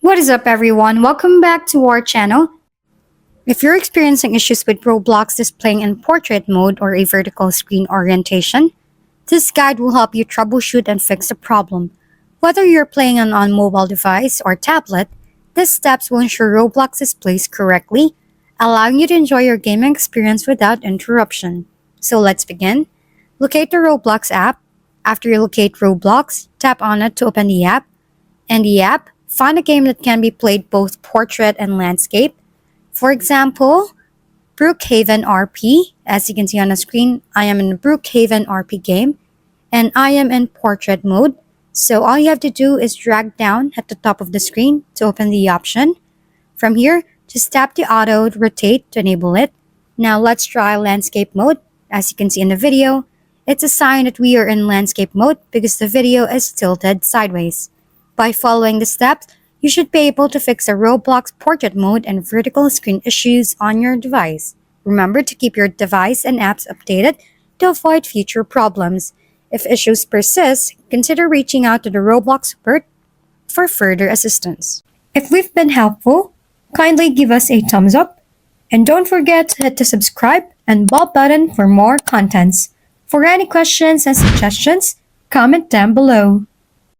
What is up, everyone? Welcome back to our channel. If you're experiencing issues with Roblox displaying in portrait mode or a vertical screen orientation, this guide will help you troubleshoot and fix the problem. Whether you're playing on mobile device or tablet, these steps will ensure Roblox displays correctly, allowing you to enjoy your gaming experience without interruption. So let's begin. Locate the Roblox app. After you locate Roblox, tap on it to open the app. In the app, find a game that can be played both portrait and landscape. For example, Brookhaven RP. As you can see on the screen, I am in the Brookhaven RP game, and I am in portrait mode. So all you have to do is drag down at the top of the screen to open the option. From here, just tap the auto rotate to enable it. Now let's try landscape mode. As you can see in the video, it's a sign that we are in landscape mode because the video is tilted sideways. By following the steps, you should be able to fix the Roblox portrait mode and vertical screen issues on your device. Remember to keep your device and apps updated to avoid future problems. If issues persist, consider reaching out to the Roblox support for further assistance. If we've been helpful, kindly give us a thumbs up, and don't forget to hit the subscribe and bell button for more contents. For any questions and suggestions, comment down below.